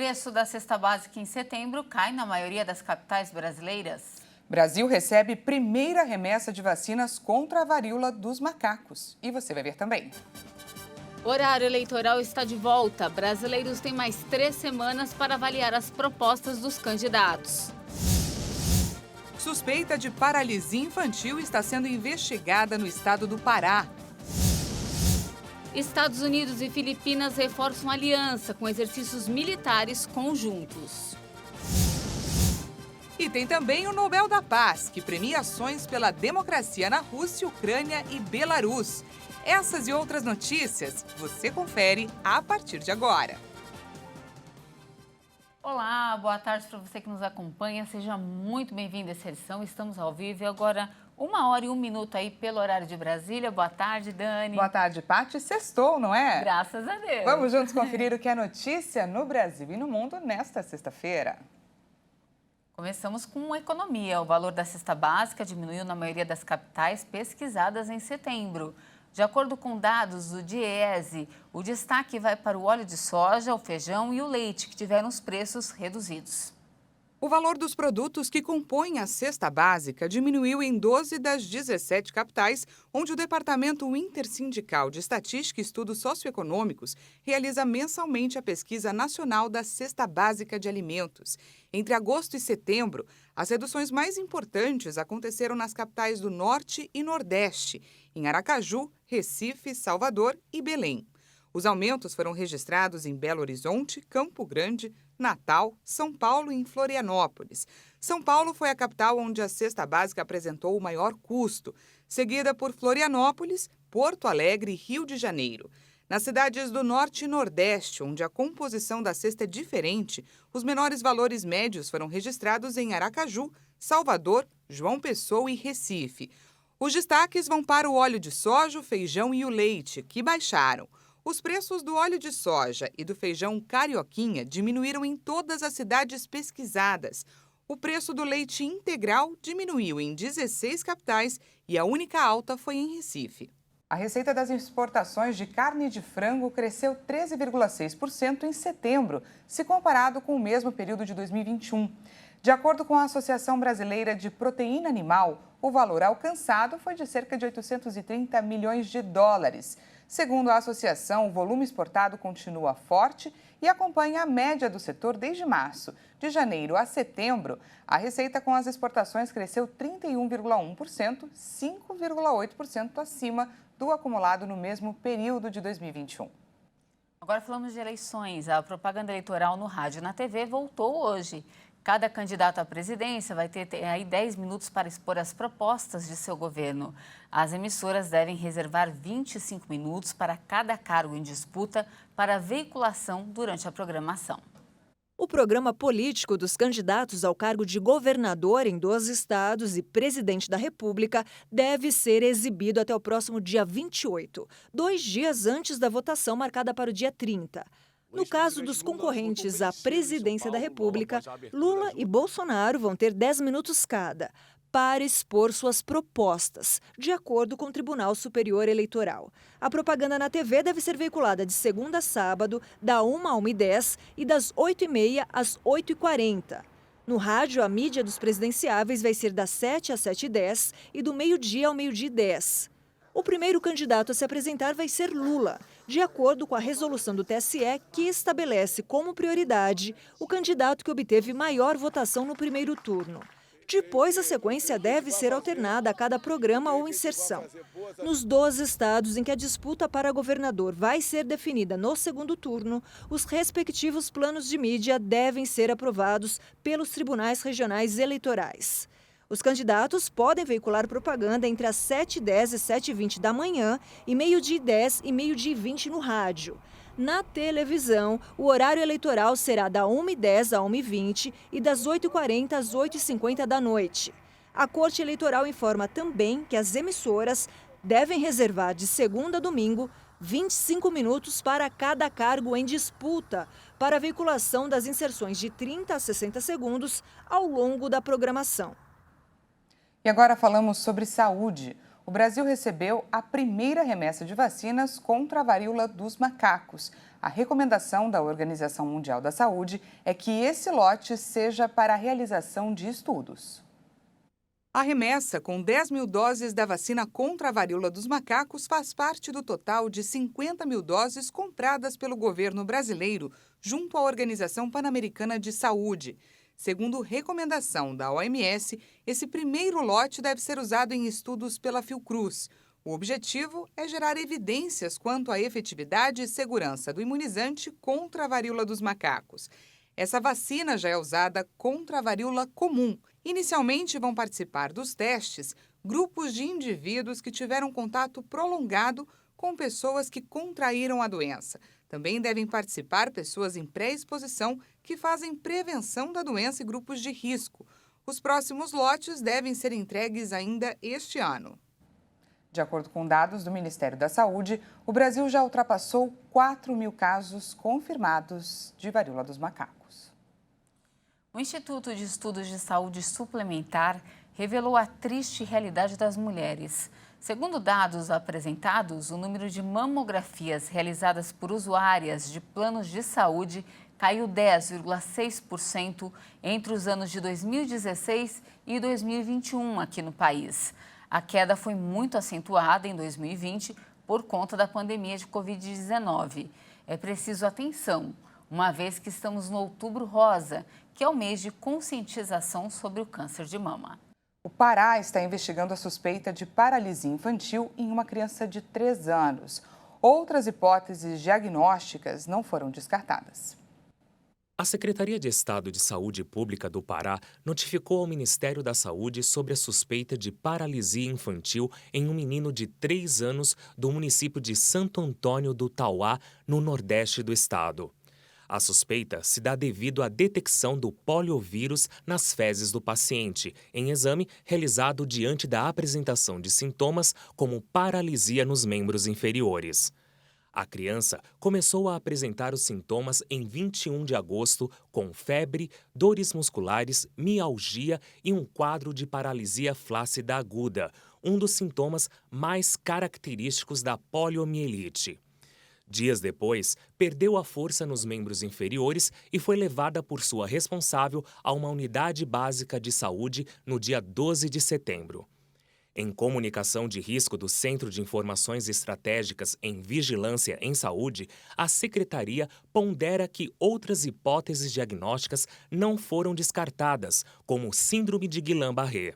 preço da cesta básica em setembro cai na maioria das capitais brasileiras. Brasil recebe primeira remessa de vacinas contra a varíola dos macacos. E você vai ver também. Horário eleitoral está de volta. Brasileiros têm mais 3 semanas para avaliar as propostas dos candidatos. Suspeita de paralisia infantil está sendo investigada no estado do Pará. Estados Unidos e Filipinas reforçam aliança com exercícios militares conjuntos. E tem também o Nobel da Paz, que premia ações pela democracia na Rússia, Ucrânia e Belarus. Essas e outras notícias você confere a partir de agora. Olá, boa tarde para você que nos acompanha. Seja muito bem-vindo a essa edição. Estamos ao vivo e agora 1h01 aí pelo horário de Brasília. Boa tarde, Dani. Boa tarde, Paty. Sextou, não é? Graças a Deus. Vamos juntos conferir o que é notícia no Brasil e no mundo nesta sexta-feira. Começamos com economia. O valor da cesta básica diminuiu na maioria das capitais pesquisadas em setembro. De acordo com dados do DIEESE, o destaque vai para o óleo de soja, o feijão e o leite, que tiveram os preços reduzidos. O valor dos produtos que compõem a cesta básica diminuiu em 12 das 17 capitais, onde o Departamento Intersindical de Estatística e Estudos Socioeconômicos realiza mensalmente a pesquisa nacional da cesta básica de alimentos. Entre agosto e setembro, as reduções mais importantes aconteceram nas capitais do Norte e Nordeste, em Aracaju, Recife, Salvador e Belém. Os aumentos foram registrados em Belo Horizonte, Campo Grande, Natal, São Paulo e em Florianópolis. São Paulo foi a capital onde a cesta básica apresentou o maior custo, seguida por Florianópolis, Porto Alegre e Rio de Janeiro. Nas cidades do Norte e Nordeste, onde a composição da cesta é diferente, os menores valores médios foram registrados em Aracaju, Salvador, João Pessoa e Recife. Os destaques vão para o óleo de soja, o feijão e o leite, que baixaram. Os preços do óleo de soja e do feijão carioquinha diminuíram em todas as cidades pesquisadas. O preço do leite integral diminuiu em 16 capitais e a única alta foi em Recife. A receita das exportações de carne de frango cresceu 13,6% em setembro, se comparado com o mesmo período de 2021. De acordo com a Associação Brasileira de Proteína Animal, o valor alcançado foi de cerca de 830 milhões de dólares. Segundo a associação, o volume exportado continua forte e acompanha a média do setor desde março. De janeiro a setembro, a receita com as exportações cresceu 31,1%, 5,8% acima do acumulado no mesmo período de 2021. Agora falamos de eleições. A propaganda eleitoral no rádio e na TV voltou hoje. Cada candidato à presidência vai ter aí 10 minutos para expor as propostas de seu governo. As emissoras devem reservar 25 minutos para cada cargo em disputa para veiculação durante a programação. O programa político dos candidatos ao cargo de governador em 12 estados e presidente da República deve ser exibido até o próximo dia 28, 2 dias antes da votação marcada para o dia 30. No caso dos concorrentes à presidência da República, Lula e Bolsonaro vão ter 10 minutos cada para expor suas propostas, de acordo com o Tribunal Superior Eleitoral. A propaganda na TV deve ser veiculada de segunda a sábado, da 1 à 1h10 e das 8h30 às 8h40. No rádio, a mídia dos presidenciáveis vai ser das 7 às 7h10 e do meio-dia ao meio-dia e 10. O primeiro candidato a se apresentar vai ser Lula, de acordo com a resolução do TSE, que estabelece como prioridade o candidato que obteve maior votação no primeiro turno. Depois, a sequência deve ser alternada a cada programa ou inserção. Nos 12 estados em que a disputa para governador vai ser definida no segundo turno, os respectivos planos de mídia devem ser aprovados pelos tribunais regionais eleitorais. Os candidatos podem veicular propaganda entre as 7h10 e 7h20 da manhã e meio-dia e 10 e meio-dia e 20 no rádio. Na televisão, o horário eleitoral será da 1h10 à 1h20 e das 8h40 às 8h50 da noite. A Corte Eleitoral informa também que as emissoras devem reservar de segunda a domingo 25 minutos para cada cargo em disputa, para a veiculação das inserções de 30 a 60 segundos ao longo da programação. E agora falamos sobre saúde. o Brasil recebeu a primeira remessa de vacinas contra a varíola dos macacos. A recomendação da Organização Mundial da Saúde é que esse lote seja para a realização de estudos. A remessa com 10 mil doses da vacina contra a varíola dos macacos faz parte do total de 50 mil doses compradas pelo governo brasileiro junto à Organização Pan-Americana de Saúde. Segundo recomendação da OMS, esse primeiro lote deve ser usado em estudos pela Fiocruz. O objetivo é gerar evidências quanto à efetividade e segurança do imunizante contra a varíola dos macacos. Essa vacina já é usada contra a varíola comum. Inicialmente vão participar dos testes grupos de indivíduos que tiveram contato prolongado com pessoas que contraíram a doença. Também devem participar pessoas em pré-exposição que fazem prevenção da doença e grupos de risco. Os próximos lotes devem ser entregues ainda este ano. De acordo com dados do Ministério da Saúde, o Brasil já ultrapassou 4 mil casos confirmados de varíola dos macacos. O Instituto de Estudos de Saúde Suplementar revelou a triste realidade das mulheres. Segundo dados apresentados, o número de mamografias realizadas por usuárias de planos de saúde caiu 10,6% entre os anos de 2016 e 2021 aqui no país. A queda foi muito acentuada em 2020 por conta da pandemia de Covid-19. É preciso atenção, uma vez que estamos no Outubro Rosa, que é o mês de conscientização sobre o câncer de mama. O Pará está investigando a suspeita de paralisia infantil em uma criança de 3 anos. Outras hipóteses diagnósticas não foram descartadas. A Secretaria de Estado de Saúde Pública do Pará notificou ao Ministério da Saúde sobre a suspeita de paralisia infantil em um menino de 3 anos do município de Santo Antônio do Tauá, no nordeste do estado. A suspeita se dá devido à detecção do poliovírus nas fezes do paciente, em exame realizado diante da apresentação de sintomas como paralisia nos membros inferiores. A criança começou a apresentar os sintomas em 21 de agosto com febre, dores musculares, mialgia e um quadro de paralisia flácida aguda, um dos sintomas mais característicos da poliomielite. Dias depois, perdeu a força nos membros inferiores e foi levada por sua responsável a uma unidade básica de saúde no dia 12 de setembro. Em comunicação de risco do Centro de Informações Estratégicas em Vigilância em Saúde, a Secretaria pondera que outras hipóteses diagnósticas não foram descartadas, como síndrome de Guillain-Barré.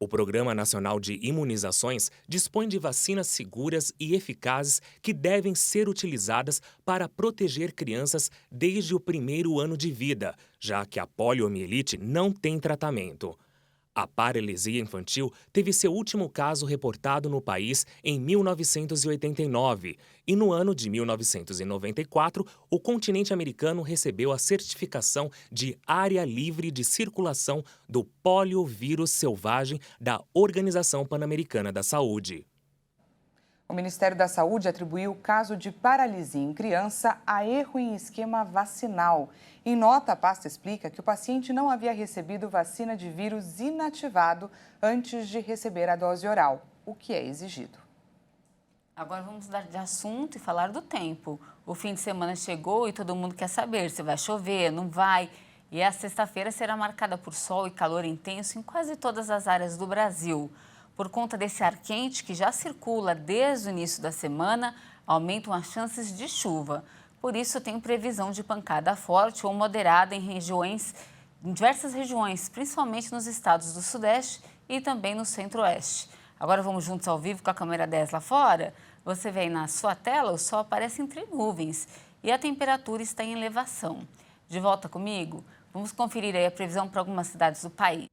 O Programa Nacional de Imunizações dispõe de vacinas seguras e eficazes que devem ser utilizadas para proteger crianças desde o primeiro ano de vida, já que a poliomielite não tem tratamento. A paralisia infantil teve seu último caso reportado no país em 1989 e no ano de 1994, o continente americano recebeu a certificação de área livre de circulação do poliovírus selvagem da Organização Pan-Americana da Saúde. O Ministério da Saúde atribuiu o caso de paralisia em criança a erro em esquema vacinal. Em nota, a pasta explica que o paciente não havia recebido vacina de vírus inativado antes de receber a dose oral, o que é exigido. Agora vamos mudar de assunto e falar do tempo. O fim de semana chegou e todo mundo quer saber se vai chover, não vai. E a sexta-feira será marcada por sol e calor intenso em quase todas as áreas do Brasil. Por conta desse ar quente que já circula desde o início da semana, aumentam as chances de chuva. Por isso, tem previsão de pancada forte ou moderada em diversas regiões, principalmente nos estados do Sudeste e também no Centro-Oeste. Agora vamos juntos ao vivo com a câmera 10 lá fora. Você vê aí na sua tela, o sol aparece entre nuvens e a temperatura está em elevação. De volta comigo? Vamos conferir aí a previsão para algumas cidades do país.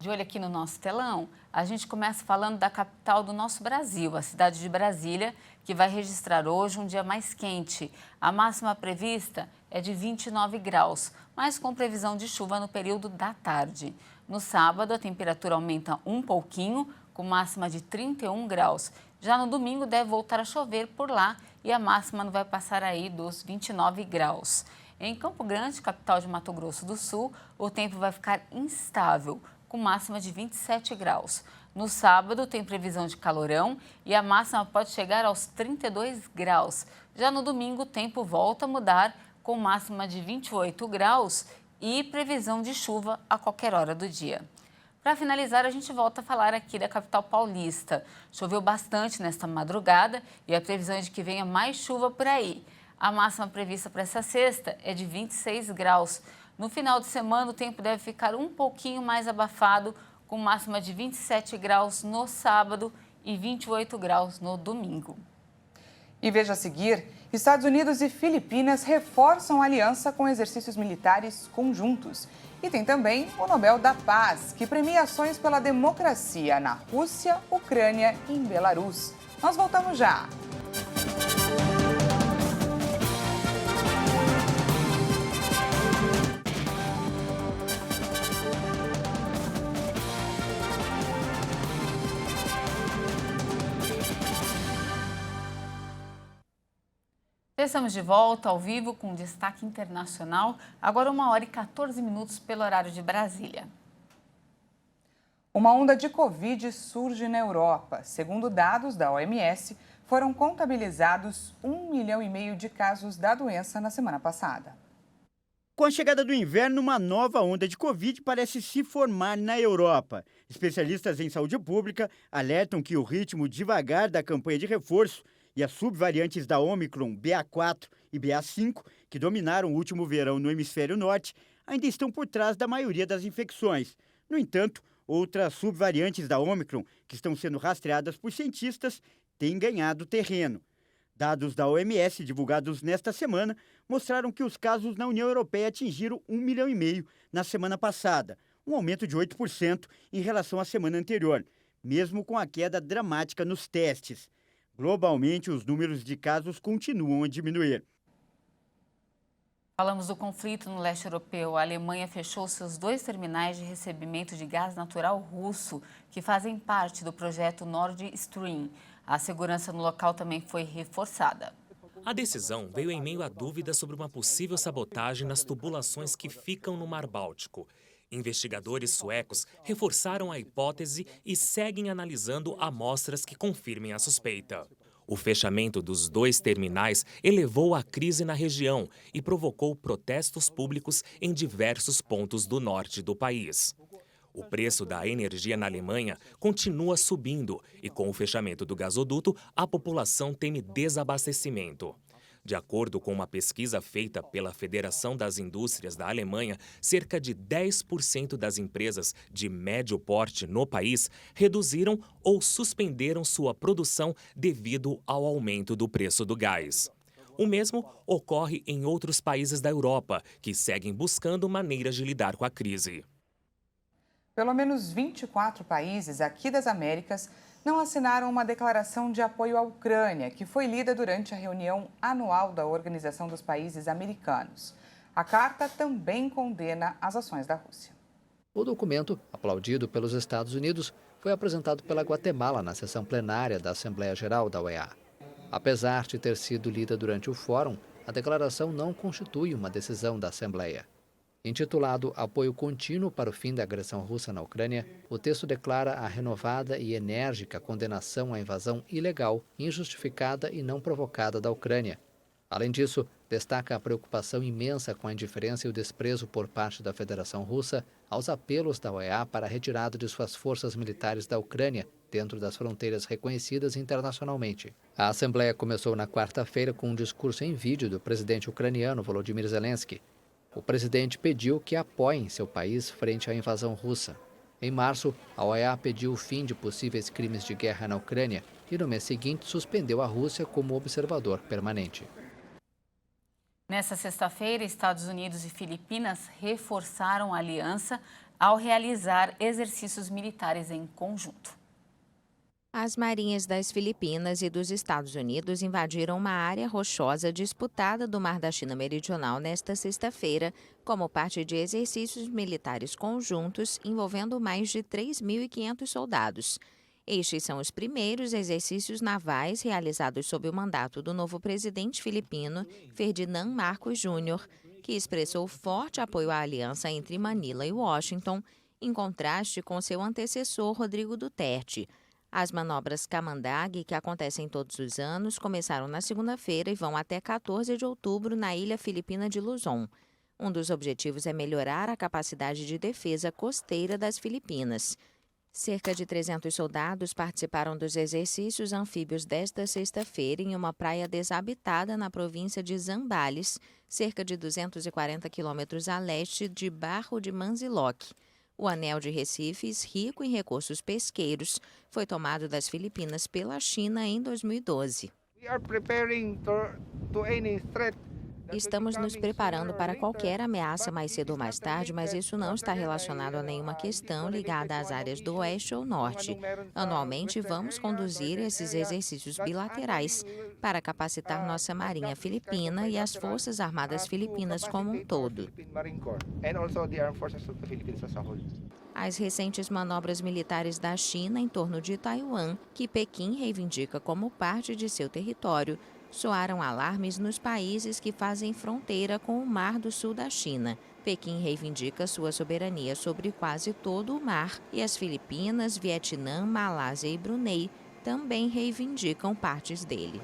De olho aqui no nosso telão, a gente começa falando da capital do nosso Brasil, a cidade de Brasília, que vai registrar hoje um dia mais quente. A máxima prevista é de 29 graus, mas com previsão de chuva no período da tarde. No sábado, a temperatura aumenta um pouquinho, com máxima de 31 graus. Já no domingo, deve voltar a chover por lá e a máxima não vai passar aí dos 29 graus. Em Campo Grande, capital de Mato Grosso do Sul, o tempo vai ficar instável, com máxima de 27 graus. No sábado, tem previsão de calorão e a máxima pode chegar aos 32 graus. Já no domingo, o tempo volta a mudar, com máxima de 28 graus e previsão de chuva a qualquer hora do dia. Para finalizar, a gente volta a falar aqui da capital paulista. Choveu bastante nesta madrugada e a previsão é de que venha mais chuva por aí. A máxima prevista para essa sexta é de 26 graus. No final de semana, o tempo deve ficar um pouquinho mais abafado, com máxima de 27 graus no sábado e 28 graus no domingo. E veja a seguir, Estados Unidos e Filipinas reforçam a aliança com exercícios militares conjuntos. E tem também o Nobel da Paz, que premia ações pela democracia na Rússia, Ucrânia e em Belarus. Nós voltamos já! Estamos de volta ao vivo com destaque internacional, agora 1h14 pelo horário de Brasília. Uma onda de Covid surge na Europa. Segundo dados da OMS, foram contabilizados 1,5 milhão de casos da doença na semana passada. Com a chegada do inverno, uma nova onda de Covid parece se formar na Europa. Especialistas em saúde pública alertam que o ritmo devagar da campanha de reforço e as subvariantes da Ômicron BA4 e BA5, que dominaram o último verão no hemisfério norte, ainda estão por trás da maioria das infecções. No entanto, outras subvariantes da Ômicron, que estão sendo rastreadas por cientistas, têm ganhado terreno. Dados da OMS divulgados nesta semana mostraram que os casos na União Europeia atingiram 1,5 milhão na semana passada, um aumento de 8% em relação à semana anterior, mesmo com a queda dramática nos testes. Globalmente, os números de casos continuam a diminuir. Falamos do conflito no leste europeu. A Alemanha fechou seus 2 terminais de recebimento de gás natural russo, que fazem parte do projeto Nord Stream. A segurança no local também foi reforçada. A decisão veio em meio a dúvidas sobre uma possível sabotagem nas tubulações que ficam no Mar Báltico. Investigadores suecos reforçaram a hipótese e seguem analisando amostras que confirmem a suspeita. O fechamento dos 2 terminais elevou a crise na região e provocou protestos públicos em diversos pontos do norte do país. O preço da energia na Alemanha continua subindo e, com o fechamento do gasoduto, a população teme desabastecimento. De acordo com uma pesquisa feita pela Federação das Indústrias da Alemanha, cerca de 10% das empresas de médio porte no país reduziram ou suspenderam sua produção devido ao aumento do preço do gás. O mesmo ocorre em outros países da Europa, que seguem buscando maneiras de lidar com a crise. Pelo menos 24 países aqui das Américas não assinaram uma declaração de apoio à Ucrânia, que foi lida durante a reunião anual da Organização dos Países Americanos. A carta também condena as ações da Rússia. O documento, aplaudido pelos Estados Unidos, foi apresentado pela Guatemala na sessão plenária da Assembleia Geral da OEA. Apesar de ter sido lida durante o fórum, a declaração não constitui uma decisão da Assembleia. Intitulado Apoio Contínuo para o Fim da Agressão Russa na Ucrânia, o texto declara a renovada e enérgica condenação à invasão ilegal, injustificada e não provocada da Ucrânia. Além disso, destaca a preocupação imensa com a indiferença e o desprezo por parte da Federação Russa aos apelos da OEA para a retirada de suas forças militares da Ucrânia, dentro das fronteiras reconhecidas internacionalmente. A Assembleia começou na quarta-feira com um discurso em vídeo do presidente ucraniano Volodymyr Zelensky. O presidente pediu que apoiem seu país frente à invasão russa. Em março, a OEA pediu o fim de possíveis crimes de guerra na Ucrânia e no mês seguinte suspendeu a Rússia como observador permanente. Nessa sexta-feira, Estados Unidos e Filipinas reforçaram a aliança ao realizar exercícios militares em conjunto. As marinhas das Filipinas e dos Estados Unidos invadiram uma área rochosa disputada do Mar da China Meridional nesta sexta-feira, como parte de exercícios militares conjuntos envolvendo mais de 3.500 soldados. Estes são os primeiros exercícios navais realizados sob o mandato do novo presidente filipino, Ferdinand Marcos Júnior, que que expressou forte apoio à aliança entre Manila e Washington, em contraste com seu antecessor Rodrigo Duterte. As manobras Kamandag, que acontecem todos os anos, começaram na segunda-feira e vão até 14 de outubro na ilha filipina de Luzon. Um dos objetivos é melhorar a capacidade de defesa costeira das Filipinas. Cerca de 300 soldados participaram dos exercícios anfíbios desta sexta-feira em uma praia desabitada na província de Zambales, cerca de 240 quilômetros a leste de Barro de Manziloc. O anel de Recifes, rico em recursos pesqueiros, foi tomado das Filipinas pela China em 2012. Estamos nos preparando para qualquer ameaça mais cedo ou mais tarde, mas isso não está relacionado a nenhuma questão ligada às áreas do oeste ou norte. Anualmente, vamos conduzir esses exercícios bilaterais para capacitar nossa Marinha Filipina e as Forças Armadas Filipinas como um todo. As recentes manobras militares da China em torno de Taiwan, que Pequim reivindica como parte de seu território, soaram alarmes nos países que fazem fronteira com o Mar do Sul da China. Pequim reivindica sua soberania sobre quase todo o mar e as Filipinas, Vietnã, Malásia e Brunei também reivindicam partes dele.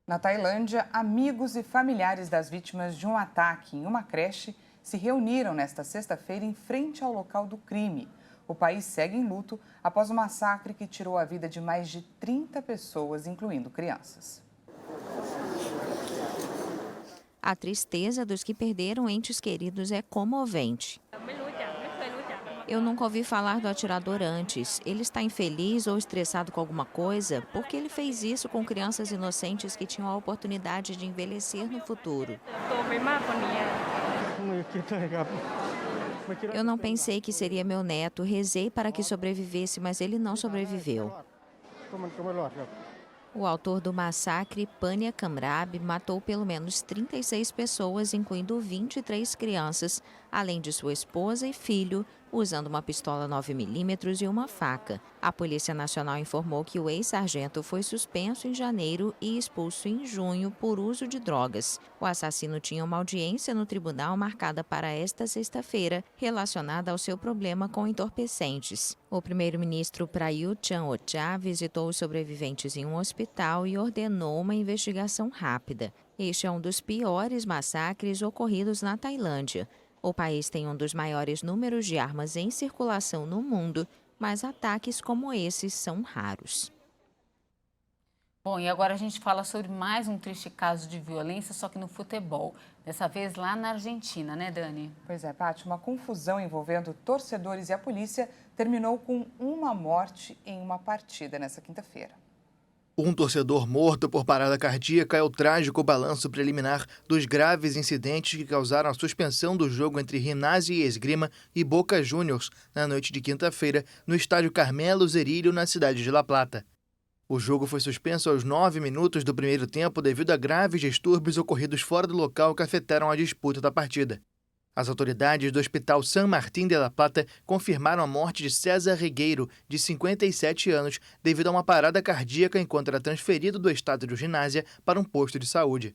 Na Tailândia, amigos e familiares das vítimas de um ataque em uma creche se reuniram nesta sexta-feira em frente ao local do crime. O país segue em luto após o massacre que tirou a vida de mais de 30 pessoas, incluindo crianças. A tristeza dos que perderam entes queridos é comovente. Eu nunca ouvi falar do atirador antes. Ele está infeliz ou estressado com alguma coisa? Porque ele fez isso com crianças inocentes que tinham a oportunidade de envelhecer no futuro. Eu não pensei que seria meu neto, rezei para que sobrevivesse, mas ele não sobreviveu. O autor do massacre, Pania Kamrab, matou pelo menos 36 pessoas, incluindo 23 crianças, além de sua esposa e filho, usando uma pistola 9mm e uma faca. A Polícia Nacional informou que o ex-sargento foi suspenso em janeiro e expulso em junho por uso de drogas. O assassino tinha uma audiência no tribunal marcada para esta sexta-feira, relacionada ao seu problema com entorpecentes. O primeiro-ministro Prayut Chan-o-cha visitou os sobreviventes em um hospital e ordenou uma investigação rápida. Este é um dos piores massacres ocorridos na Tailândia. O país tem um dos maiores números de armas em circulação no mundo, mas ataques como esses são raros. Bom, e agora a gente fala sobre mais um triste caso de violência, só que no futebol. Dessa vez lá na Argentina, né, Dani? Pois é, Paty, uma confusão envolvendo torcedores e a polícia terminou com uma morte em uma partida nessa quinta-feira. Um torcedor morto por parada cardíaca é o trágico balanço preliminar dos graves incidentes que causaram a suspensão do jogo entre Gimnasia e Esgrima e Boca Juniors na noite de quinta-feira no estádio Carmelo Zerillo, na cidade de La Plata. O jogo foi suspenso aos 9 minutos do primeiro tempo devido a graves distúrbios ocorridos fora do local que afetaram a disputa da partida. As autoridades do Hospital San Martín de La Plata confirmaram a morte de César Regueiro, de 57 anos, devido a uma parada cardíaca enquanto era transferido do estádio do Gimnasia para um posto de saúde.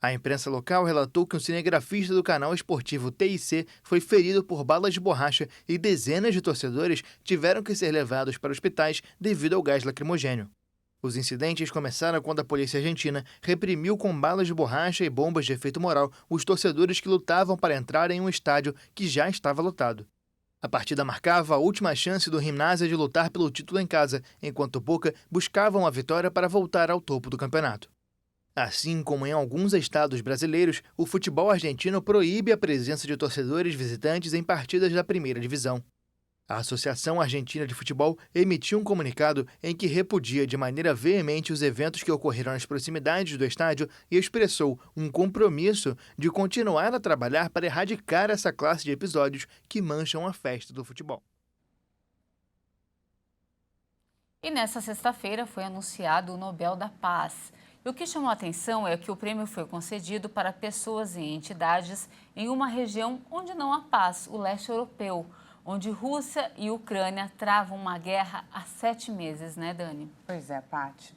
A imprensa local relatou que um cinegrafista do canal esportivo TIC foi ferido por balas de borracha e dezenas de torcedores tiveram que ser levados para hospitais devido ao gás lacrimogênio. Os incidentes começaram quando a polícia argentina reprimiu com balas de borracha e bombas de efeito moral os torcedores que lutavam para entrar em um estádio que já estava lotado. A partida marcava a última chance do Gimnasia de lutar pelo título em casa, enquanto Boca buscava uma vitória para voltar ao topo do campeonato. Assim como em alguns estados brasileiros, o futebol argentino proíbe a presença de torcedores visitantes em partidas da primeira divisão. A Associação Argentina de Futebol emitiu um comunicado em que repudia de maneira veemente os eventos que ocorreram nas proximidades do estádio e expressou um compromisso de continuar a trabalhar para erradicar essa classe de episódios que mancham a festa do futebol. E nesta sexta-feira foi anunciado o Nobel da Paz. E o que chamou a atenção é que o prêmio foi concedido para pessoas e entidades em uma região onde não há paz, o leste europeu, onde Rússia e Ucrânia travam uma guerra há 7 meses, né, Dani? Pois é, Paty.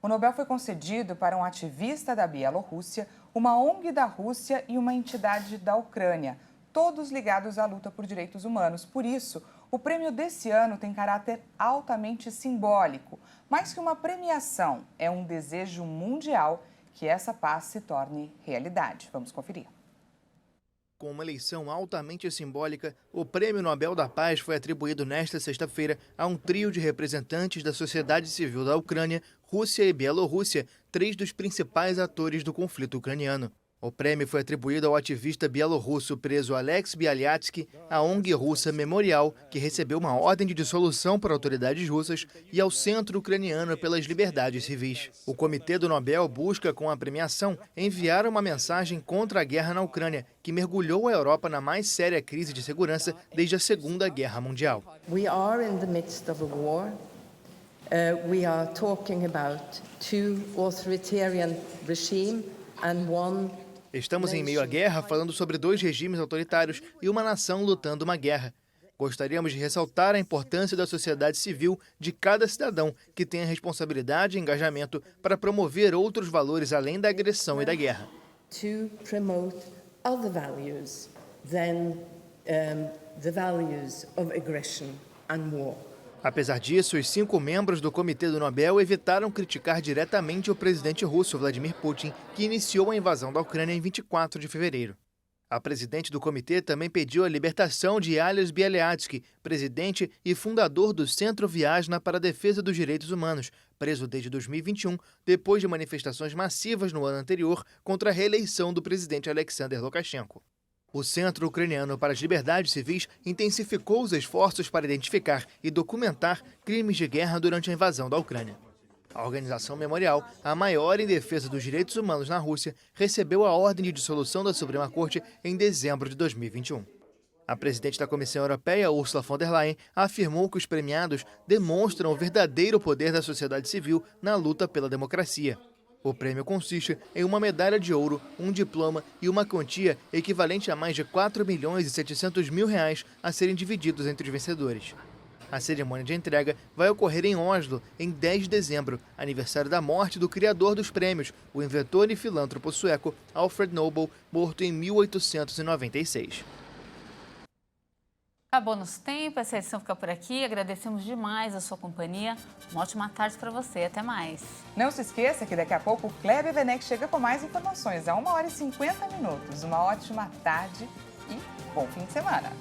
O Nobel foi concedido para um ativista da Bielorrússia, uma ONG da Rússia e uma entidade da Ucrânia, todos ligados à luta por direitos humanos. Por isso, o prêmio desse ano tem caráter altamente simbólico. Mais que uma premiação, é um desejo mundial que essa paz se torne realidade. Vamos conferir. Com uma eleição altamente simbólica, o Prêmio Nobel da Paz foi atribuído nesta sexta-feira a um trio de representantes da sociedade civil da Ucrânia, Rússia e Bielorrússia, 3 dos principais atores do conflito ucraniano. O prêmio foi atribuído ao ativista bielorrusso preso Alex Bialyatsky, à ONG russa Memorial, que recebeu uma ordem de dissolução por autoridades russas, e ao Centro Ucraniano pelas Liberdades Civis. O Comitê do Nobel busca, com a premiação, enviar uma mensagem contra a guerra na Ucrânia, que mergulhou a Europa na mais séria crise de segurança desde a Segunda Guerra Mundial. We are in the midst of a war. We are talking about 2 authoritarian regimes and one. Estamos em meio à guerra, falando sobre 2 regimes autoritários e uma nação lutando uma guerra. Gostaríamos de ressaltar a importância da sociedade civil de cada cidadão que tem a responsabilidade e engajamento para promover outros valores além da agressão e da guerra. To promote other values than the values of aggression and war. Apesar disso, os 5 membros do Comitê do Nobel evitaram criticar diretamente o presidente russo Vladimir Putin, que iniciou a invasão da Ucrânia em 24 de fevereiro. A presidente do comitê também pediu a libertação de Alex Bialyatsky, presidente e fundador do Centro Viasna para a Defesa dos Direitos Humanos, preso desde 2021, depois de manifestações massivas no ano anterior contra a reeleição do presidente Alexander Lukashenko. O Centro Ucraniano para as Liberdades Civis intensificou os esforços para identificar e documentar crimes de guerra durante a invasão da Ucrânia. A organização Memorial, a maior em defesa dos direitos humanos na Rússia, recebeu a ordem de dissolução da Suprema Corte em dezembro de 2021. A presidente da Comissão Europeia, Ursula von der Leyen, afirmou que os premiados demonstram o verdadeiro poder da sociedade civil na luta pela democracia. O prêmio consiste em uma medalha de ouro, um diploma e uma quantia equivalente a mais de 4.700.000 reais a serem divididos entre os vencedores. A cerimônia de entrega vai ocorrer em Oslo, em 10 de dezembro, aniversário da morte do criador dos prêmios, o inventor e filântropo sueco Alfred Nobel, morto em 1896. Acabou nosso tempo, essa edição fica por aqui. Agradecemos demais a sua companhia. Uma ótima tarde para você. Até mais. Não se esqueça que daqui a pouco o Kleber Werneck chega com mais informações. É 1h50. Uma ótima tarde e bom fim de semana.